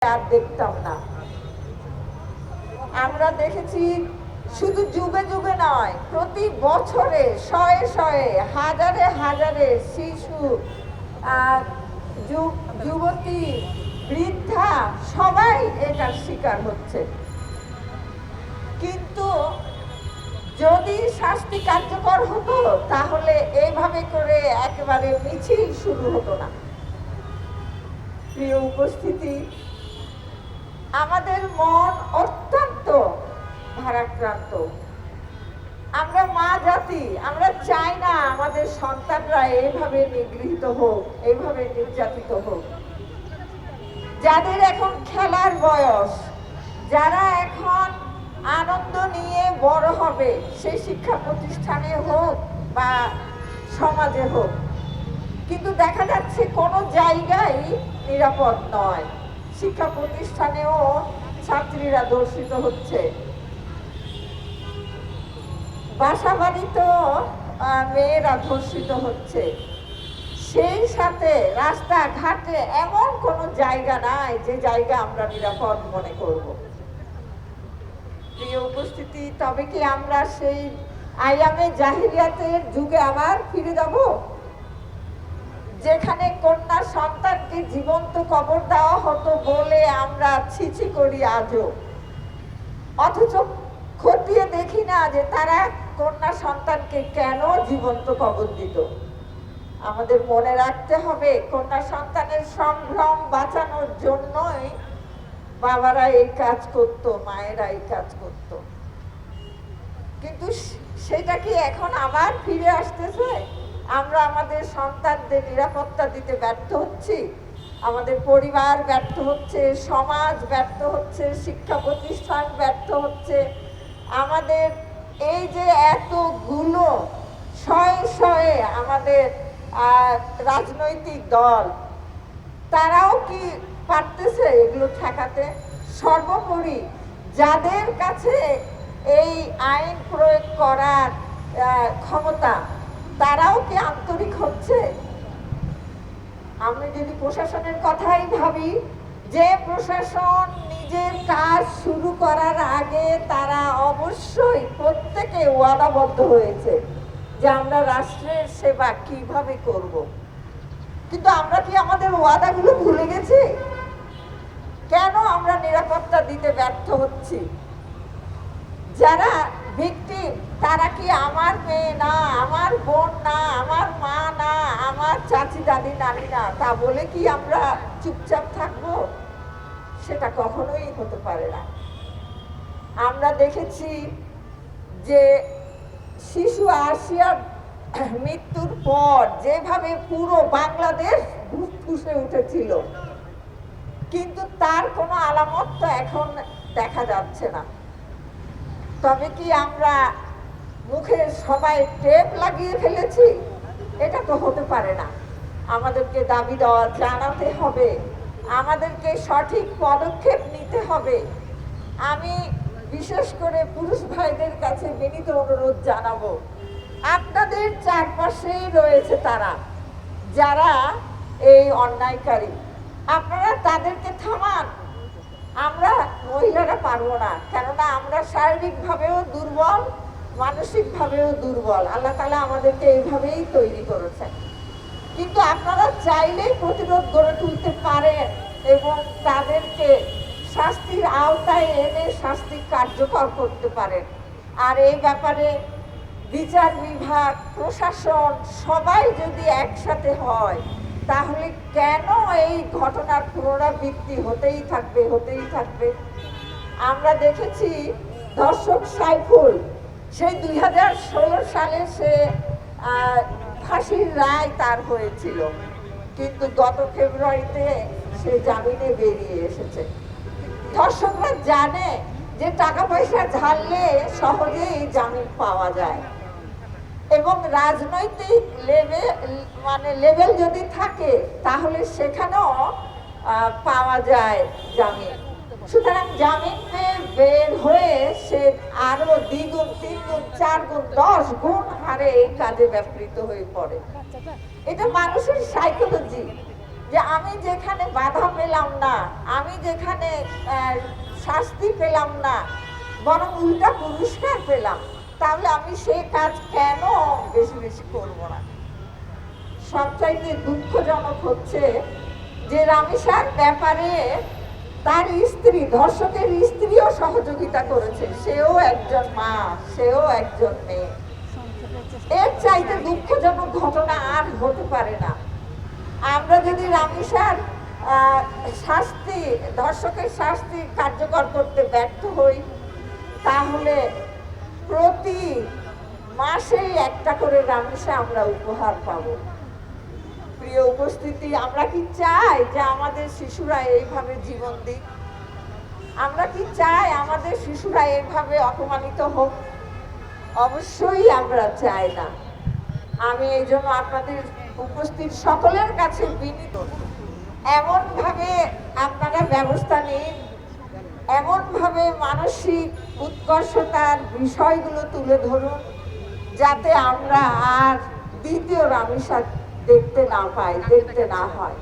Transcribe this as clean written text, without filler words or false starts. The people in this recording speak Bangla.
আর দেখতাম না। আমরা দেখেছি শুধু যুগে যুগে নয়, প্রতি বছরে শয়ে শয়ে হাজারে হাজারে শিশু আর যুবতী বৃদ্ধা সবাই এটার শিকার হচ্ছে। কিন্তু যদি শাস্তি কার্যকর হতো তাহলে এইভাবে করে একেবারে মিছিল শুরু হতো না। প্রিয় উপস্থিতি, আমাদের মন অত্যন্ত ভারাক্রান্ত। আমরা মা জাতি, আমরা চাই না আমাদের সন্তানরা এইভাবে নিগৃহীত হোক, এইভাবে নির্যাতিত হোক। যাদের এখন খেলার বয়স, যারা এখন আনন্দ নিয়ে বড় হবে, সেই শিক্ষা প্রতিষ্ঠানে হোক বা সমাজে হোক, কিন্তু দেখা যাচ্ছে কোনো জায়গায় নিরাপদ নয়। শিক্ষা প্রতিষ্ঠানেও ছাত্রীরা ধর্ষিত হচ্ছে, বাসা বাড়িতেও মেয়েরা ধর্ষিত হচ্ছে। সেই সাথে রাস্তাঘাটে এমন কোনো জায়গা নাই যে জায়গা আমরা নিরাপদ মনে করব। প্রিয় উপস্থিতি, তবে কি আমরা সেই আইয়ামে জাহিলিয়াতের যুগে আবার ফিরে যাব, যেখানে কন্যা সন্তানকে জীবন্ত কবর দেওয়া হতো বলে আমরা ছিছি করি আজও, অথচ খতিয়ে দেখি না যে তারা কন্যা সন্তানকে কেন জীবন্ত কবর দিত। আমাদের মনে রাখতে হবে, কন্যা সন্তানের সম্ভ্রম বাঁচানোর জন্যই বাবারা এই কাজ করত, মায়েরা এই কাজ করত। কিন্তু সেটা কি এখন আবার ফিরে আসতেছে? আমরা আমাদের সন্তানদের নিরাপত্তা দিতে ব্যর্থ হচ্ছি, আমাদের পরিবার ব্যর্থ হচ্ছে, সমাজ ব্যর্থ হচ্ছে, শিক্ষা প্রতিষ্ঠান ব্যর্থ হচ্ছে। আমাদের এই যে এতগুলো শয়ে শয়ে আমাদের রাজনৈতিক দল, তারাও কি পারতেছে এগুলো ঠেকাতে? সর্বোপরি যাদের কাছে এই আইন প্রয়োগ করার ক্ষমতা, তারাও কি আন্তরিক হচ্ছে? আমরা যদি প্রশাসনের কথাই ভাবি, যে প্রশাসন নিজের কাজ শুরু করার আগে তারা অবশ্যই প্রত্যেকে ওয়াদাবদ্ধ হয়েছে যে আমরা রাষ্ট্রের সেবা কিভাবে করব। কিন্তু আমরা কি আমাদের ওয়াদাগুলো ভুলে গেছি? কেন আমরা নিরাপত্তা দিতে ব্যর্থ হচ্ছি? যারা ভিকটিম, তারা কি আমার মেয়ে না, আমার বোন না, আমার মা না, আমার চাচি দাদি নানি না, তা বলে কি আমরা চুপচাপ থাকবো? সেটা কখনোই হতে পারে না। আমরা দেখেছি যে শিশু আসিয়ার মৃত্যুর পর যেভাবে পুরো বাংলাদেশ ফুঁসে উঠেছিল, কিন্তু তার কোনো আলামত তো এখন দেখা যাচ্ছে না। তবে কি আমরা মুখে সবাই টেপ লাগিয়ে ফেলেছি? এটা তো হতে পারে না। আমাদেরকে দাবি দেওয়া জানাতে হবে, আমাদেরকে সঠিক পদক্ষেপ নিতে হবে। আমি বিশেষ করে পুরুষ ভাইদের কাছে বিনীত অনুরোধ জানাবো, আপনাদের চারপাশেই রয়েছে তারা যারা এই অন্যায়কারী, আপনারা তাদেরকে থামান। আমরা মহিলারা পারবো না, কেননা আমরা শারীরিকভাবেও দুর্বল, মানসিকভাবেও দুর্বল। আল্লাহ তাআলা আমাদেরকে এইভাবেই তৈরি করেছেন। কিন্তু আপনারা চাইলেই প্রতিরোধ গড়ে তুলতে পারেন এবং তাদেরকে শাস্তির আওতায় এনে শাস্তি কার্যকর করতে পারেন। আর এই ব্যাপারে বিচার বিভাগ, প্রশাসন সবাই যদি একসাথে হয়, তাহলে কেন এই ঘটনার পুনরাবৃত্তি হতেই থাকবে? আমরা দেখেছি ধর্ষক সাইফুল, সেই 2016 সালে সে ফাঁসির রায় তার হয়েছিল, কিন্তু গত ফেব্রুয়ারিতে সে জামিনে বেরিয়ে এসেছে। ধর্ষকরা জানে যে টাকা পয়সা ঝাড়লে সহজেই জামিন পাওয়া যায়, এবং রাজনৈতিক লেভেল যদি থাকে তাহলে সেখানেও পাওয়া যায় জামিন। সুতরাং জামিন পেয়ে বের হয়ে সে আরো দ্বিগুণ, 3 গুণ, 4 গুণ, 10 গুণ হারে এই কাজে ব্যাপৃত হয়ে পড়ে। এটা মানুষের সাইকোলজি। যে আমি যেখানে বাধা পেলাম না, আমি যেখানে শাস্তি পেলাম না, বরং উল্টা পুরস্কার পেলাম, তাহলে আমি সেই কাজ কেন বেশি বেশি করবো না? সবচাইতে দুঃখজনক হচ্ছে যে রামিসার ব্যাপারে তার স্ত্রী, ধর্ষকের স্ত্রীও সহযোগিতা করেছে। সেও একজন মা, সেও একজন মেয়ে। এর চাইতে দুঃখজনক ঘটনা আর হতে পারে না। আমরা যদি রামিসার শাস্তি, ধর্ষকের শাস্তি কার্যকর করতে ব্যর্থ হই, তাহলে প্রতি মাসেই একটা করে রামিসা আমরা উপহার পাবো। প্রিয় উপস্থিতি, আমরা কি চাই যে আমাদের শিশুরা এইভাবে জীবন দিক? আমরা কি চাই আমাদের শিশুরা এইভাবে অপমানিত হোক? অবশ্যই আমরা চাই না। আমি এই জন্য আপনাদের উপস্থিত সকলের কাছে বিনীত, এমনভাবে আপনারা ব্যবস্থা নিন, এমনভাবে মানসিক উৎকর্ষতার বিষয়গুলো তুলে ধরুন, যাতে আমরা আর দ্বিতীয় রামিসা দেখতে না পাই, দেখতে না হয়।